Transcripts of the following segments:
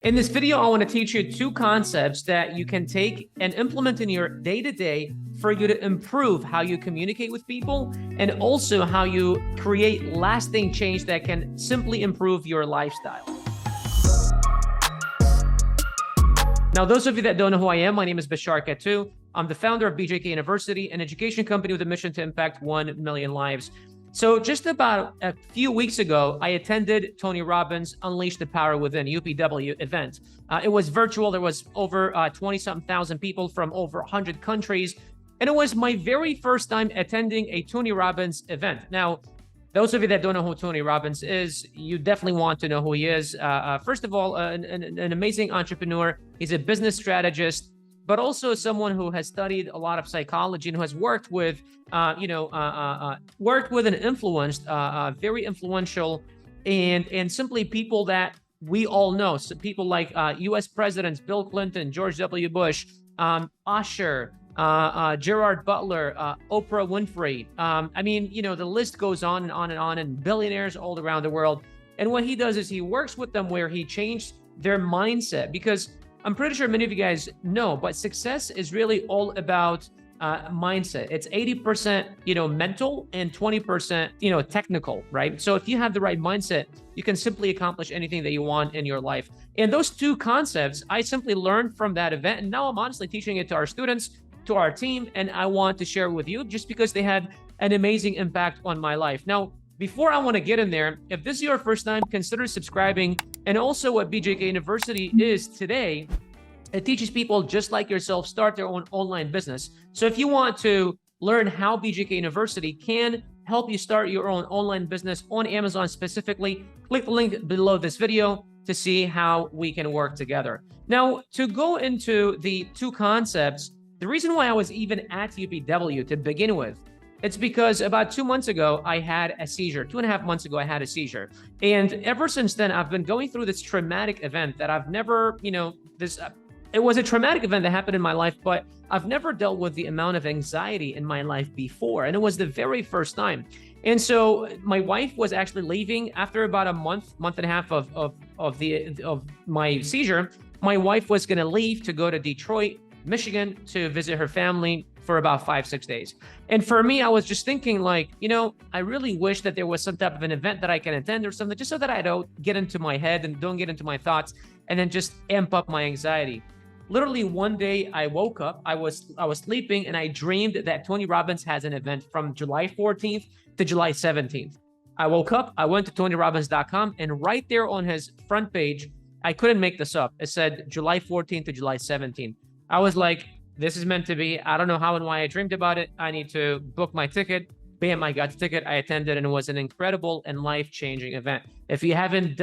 In this video, I want to teach you two concepts that you can take and implement in your day-to-day for you to improve how you communicate with people and also how you create lasting change that can simply improve your lifestyle. Now, those of you that don't know who I am, my name is Bashar Katu. I'm the founder of BJK University, an education company with a mission to impact 1 million lives. So just about a few weeks ago, I attended Tony Robbins' Unleash the Power Within UPW event. It was virtual. There was over 20-something thousand people from over 100 countries. And it was my very first time attending a Tony Robbins event. Now, those of you that don't know who Tony Robbins is, you definitely want to know who he is. First of all, an amazing entrepreneur. He's a business strategist, but also someone who has studied a lot of psychology and who has worked with, worked with and influenced very influential and simply people that we all know. So people like U.S. presidents, Bill Clinton, George W. Bush, Usher, Gerard Butler, Oprah Winfrey. I mean, the list goes on and on and on, and billionaires all around the world. And what he does is he works with them where he changed their mindset, because I'm pretty sure many of you guys know, but success is really all about mindset. It's 80%, mental and 20%, technical, right? So if you have the right mindset, you can simply accomplish anything that you want in your life. And those two concepts, I simply learned from that event. And now I'm honestly teaching it to our students, to our team, and I want to share with you just because they had an amazing impact on my life. Now, before I want to get in there, if this is your first time, consider subscribing. And also what BJK University is today, it teaches people just like yourself start their own online business. So if you want to learn how BJK University can help you start your own online business on Amazon specifically, click the link below this video to see how we can work together. Now, to go into the two concepts, the reason why I was even at UPW to begin with, it's because about 2 months ago, I had a seizure. 2.5 months ago, I had a seizure. And ever since then, I've been going through this traumatic event that I've never, it was a traumatic event that happened in my life, but I've never dealt with the amount of anxiety in my life before. And it was the very first time. And so my wife was actually leaving after about a month and a half of my seizure. My wife was going to leave to go to Detroit, Michigan to visit her family for about 5-6 days. And for me, I was just thinking like, I really wish that there was some type of an event that I can attend or something, just so that I don't get into my head and don't get into my thoughts and then just amp up my anxiety. Literally one day I woke up, I was sleeping, and I dreamed that Tony Robbins has an event from July 14th to July 17th. I woke up, I went to TonyRobbins.com, and right there on his front page, I couldn't make this up. It said July 14th to July 17th. I was like, this is meant to be. I don't know how and why I dreamed about it. I need to book my ticket. Bam, I got the ticket. I attended, and it was an incredible and life-changing event. If you haven't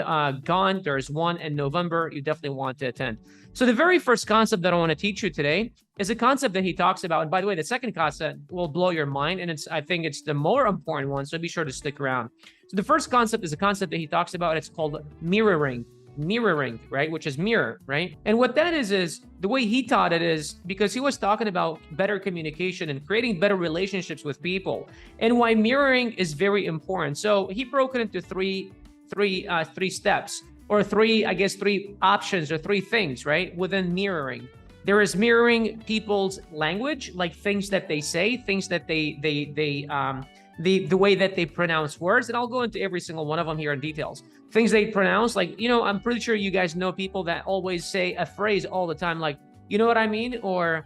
gone, there's one in November. You definitely want to attend. So the very first concept that I want to teach you today is a concept that he talks about. And by the way, the second concept will blow your mind, and I think it's the more important one, so be sure to stick around. So the first concept is a concept that he talks about. It's called mirroring, right? Which is mirror, right? And what that is the way he taught it is because he was talking about better communication and creating better relationships with people, and why mirroring is very important. So he broke it into three steps, or three options, or three things, right? Within mirroring, there is mirroring people's language, like things that they say, things that the way that they pronounce words. And I'll go into every single one of them here in details. Things they pronounce, like, I'm pretty sure you guys know people that always say a phrase all the time, like, you know what I mean? Or,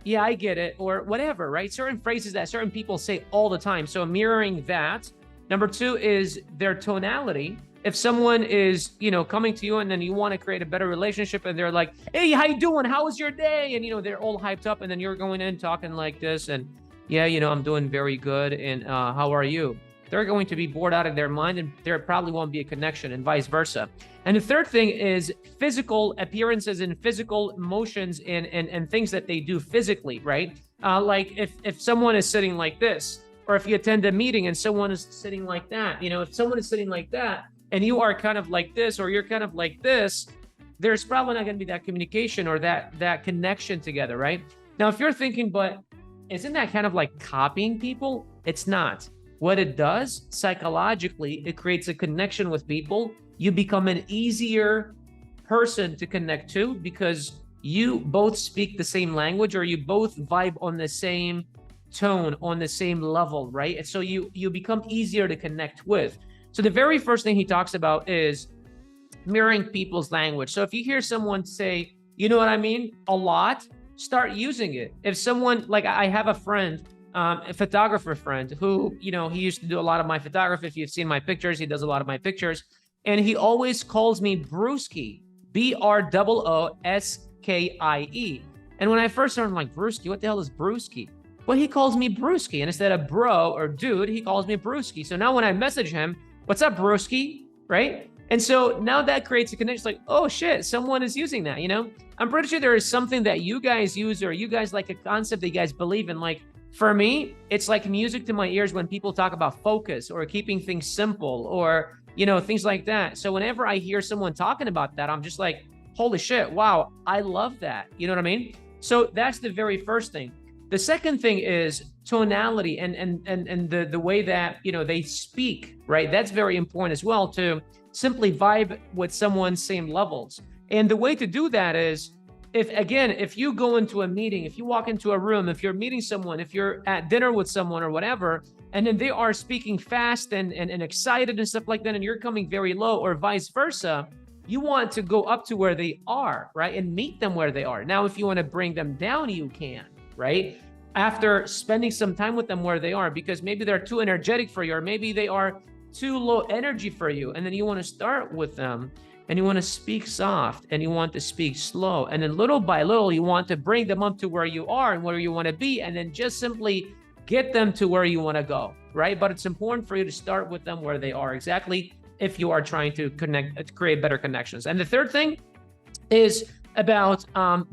yeah, I get it, or whatever, right? Certain phrases that certain people say all the time. So mirroring that. Number two is their tonality. If someone is, coming to you and then you want to create a better relationship and they're like, hey, how you doing? How was your day? And, they're all hyped up, and then you're going in talking like this, and yeah, I'm doing very good. And how are you? They're going to be bored out of their mind, and there probably won't be a connection, and vice versa. And the third thing is physical appearances and physical motions and things that they do physically, right? Like if someone is sitting like this, or if you attend a meeting and someone is sitting like that, if someone is sitting like that and you are kind of like this, or you're kind of like this, there's probably not going to be that communication or that connection together, right? Now, if you're thinking, but isn't that kind of like copying people? It's not. What it does psychologically, it creates a connection with people. You become an easier person to connect to because you both speak the same language, or you both vibe on the same tone, on the same level, right? And so you become easier to connect with. So the very first thing he talks about is mirroring people's language. So if you hear someone say, you know what I mean, a lot, start using it. If someone, like I have a friend, a photographer friend who, you know, he used to do a lot of my photography. If you've seen my pictures, he does a lot of my pictures. And he always calls me Brewski, Broooskie. And when I first started, I'm like, Brewski, what the hell is Brewski? Well, he calls me Brewski. And instead of bro or dude, he calls me Brewski. So now when I message him, what's up, Brewski, right? And so now that creates a connection. It's like, oh shit, someone is using that, you know? I'm pretty sure there is something that you guys use, or you guys like a concept that you guys believe in. Like for me, it's like music to my ears when people talk about focus or keeping things simple, or, you know, things like that. So whenever I hear someone talking about that, I'm just like, holy shit, wow, I love that. You know what I mean? So that's the very first thing. The second thing is tonality and the way that, you know, they speak, right? That's very important as well, to simply vibe with someone's same levels. And the way to do that is, if you go into a meeting, if you walk into a room, if you're meeting someone, if you're at dinner with someone or whatever, and then they are speaking fast and excited and stuff like that, and you're coming very low, or vice versa, you want to go up to where they are, right? And meet them where they are. Now, if you want to bring them down, you can, right? After spending some time with them where they are, because maybe they're too energetic for you, or maybe they are too low energy for you. And then you want to start with them, and you want to speak soft, and you want to speak slow. And then little by little, you want to bring them up to where you are and where you want to be, and then just simply get them to where you want to go, right? But it's important for you to start with them where they are exactly, if you are trying to connect, to create better connections. And the third thing is about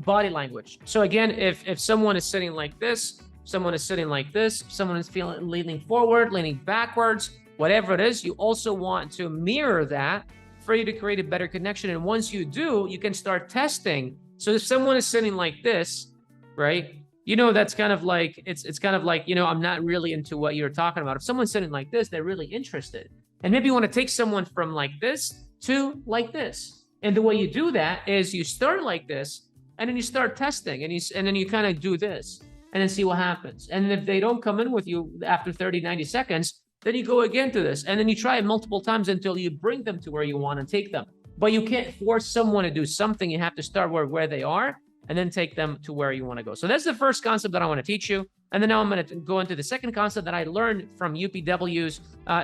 body language. So again, if someone is sitting like this, someone is sitting like this, someone is leaning forward, leaning backwards, whatever it is, you also want to mirror that for you to create a better connection. And once you do, you can start testing. So if someone is sitting like this, right? You know, that's kind of like, it's kind of like, you know, I'm not really into what you're talking about. If someone's sitting like this, they're really interested. And maybe you want to take someone from like this to like this. And the way you do that is you start like this, and then you start testing, and then you kind of do this, and then see what happens. And if they don't come in with you after 30, 90 seconds, then you go again to this, and then you try it multiple times until you bring them to where you want to take them. But you can't force someone to do something. You have to start where they are, and then take them to where you want to go. So that's the first concept that I want to teach you. And then now I'm going to go into the second concept that I learned from UPW's,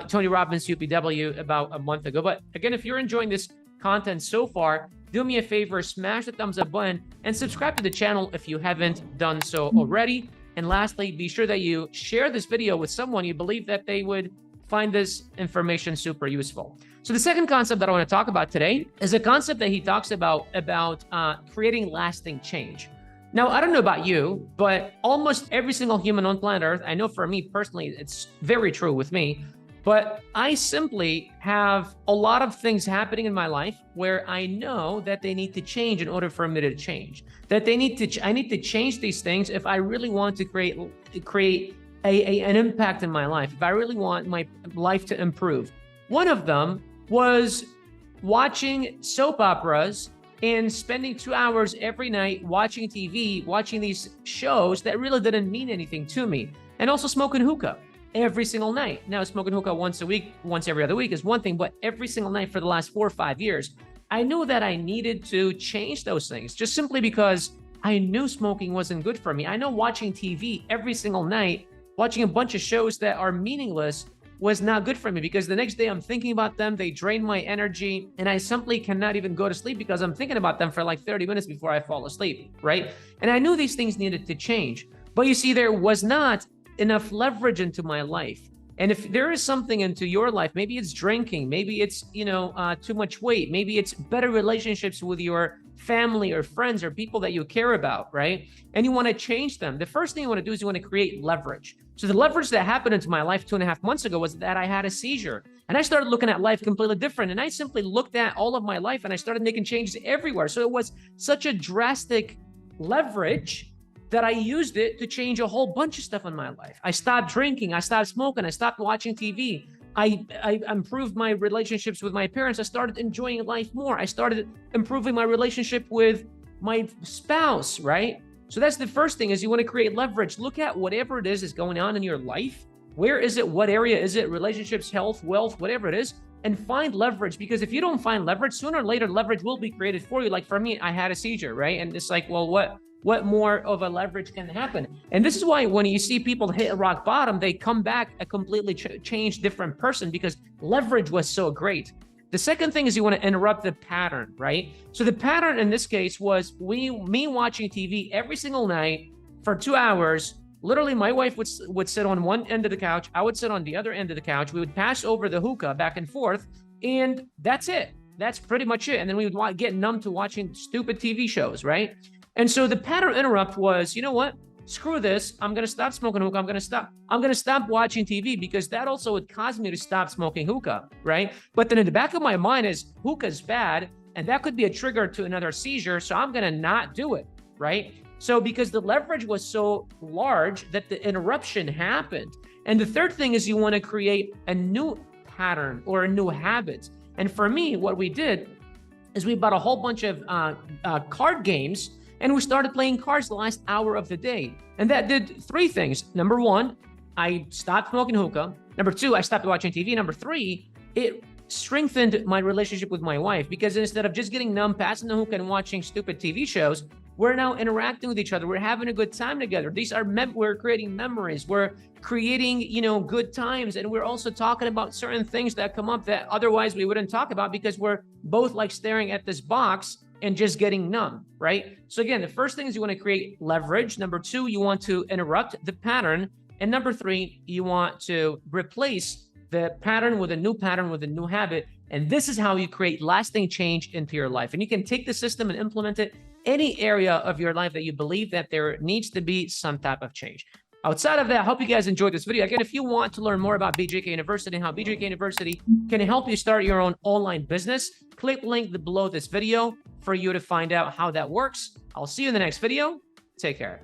Tony Robbins UPW, about a month ago. But again, if you're enjoying this content so far, do me a favor, smash the thumbs up button and subscribe to the channel if you haven't done so already. And lastly, be sure that you share this video with someone you believe that they would find this information super useful. So the second concept that I want to talk about today is a concept that he talks about creating lasting change. Now, I don't know about you, but almost every single human on planet Earth, I know for me personally, it's very true with me, but I simply have a lot of things happening in my life where I know that they need to change in order for me to change. That I need to change these things if I really want to create an impact in my life, if I really want my life to improve. One of them was watching soap operas and spending 2 hours every night watching TV, watching these shows that really didn't mean anything to me, and also smoking hookah every single night. Now, smoking hookah once a week, once every other week is one thing, but every single night for the last 4 or 5 years, I knew that I needed to change those things, just simply because I knew smoking wasn't good for me. I know watching TV every single night, watching a bunch of shows that are meaningless, was not good for me, because the next day I'm thinking about them, they drain my energy, and I simply cannot even go to sleep because I'm thinking about them for like 30 minutes before I fall asleep, right? And I knew these things needed to change. But you see, there was not enough leverage into my life. And if there is something into your life, maybe it's drinking, maybe it's, too much weight, maybe it's better relationships with your family or friends or people that you care about, right? And you want to change them. The first thing you want to do is you want to create leverage. So the leverage that happened into my life 2.5 months ago was that I had a seizure, and I started looking at life completely different. And I simply looked at all of my life and I started making changes everywhere. So it was such a drastic leverage that I used it to change a whole bunch of stuff in my life. I stopped drinking, I stopped smoking, I stopped watching TV. I improved my relationships with my parents. I started enjoying life more. I started improving my relationship with my spouse, right? So that's the first thing, is you want to create leverage. Look at whatever it is going on in your life. Where is it? What area is it? Relationships, health, wealth, whatever it is, and find leverage. Because if you don't find leverage, sooner or later, leverage will be created for you. Like for me, I had a seizure, right? And it's like, well, what more of a leverage can happen? And this is why when you see people hit rock bottom, they come back a completely changed, different person, because leverage was so great. The second thing is you want to interrupt the pattern, right? So the pattern in this case was me watching TV every single night for 2 hours. Literally, my wife would sit on one end of the couch. I would sit on the other end of the couch. We would pass over the hookah back and forth, and that's it. That's pretty much it. And then we would get numb to watching stupid TV shows, right? And so the pattern interrupt was, you know what? Screw this. I'm going to stop smoking hookah. I'm going to stop watching TV, because that also would cause me to stop smoking hookah, right? But then in the back of my mind is hookah's bad, and that could be a trigger to another seizure. So I'm going to not do it, right? So because the leverage was so large that the interruption happened. And the third thing is you want to create a new pattern or a new habit. And for me, what we did is we bought a whole bunch of card games, and we started playing cards the last hour of the day. And that did 3 things. Number 1, I stopped smoking hookah. Number 2, I stopped watching TV. Number 3, it strengthened my relationship with my wife, because instead of just getting numb, passing the hookah and watching stupid TV shows, we're now interacting with each other. We're having a good time together. We're creating memories. We're creating, good times. And we're also talking about certain things that come up that otherwise we wouldn't talk about, because we're both like staring at this box and just getting numb, right? So again, the first thing is you want to create leverage. Number 2, you want to interrupt the pattern. And number 3, you want to replace the pattern with a new pattern, with a new habit. And this is how you create lasting change into your life. And you can take the system and implement it any area of your life that you believe that there needs to be some type of change. Outside of that, I hope you guys enjoyed this video. Again, if you want to learn more about BJK University and how BJK University can help you start your own online business, click the link below this video for you to find out how that works. I'll see you in the next video. Take care.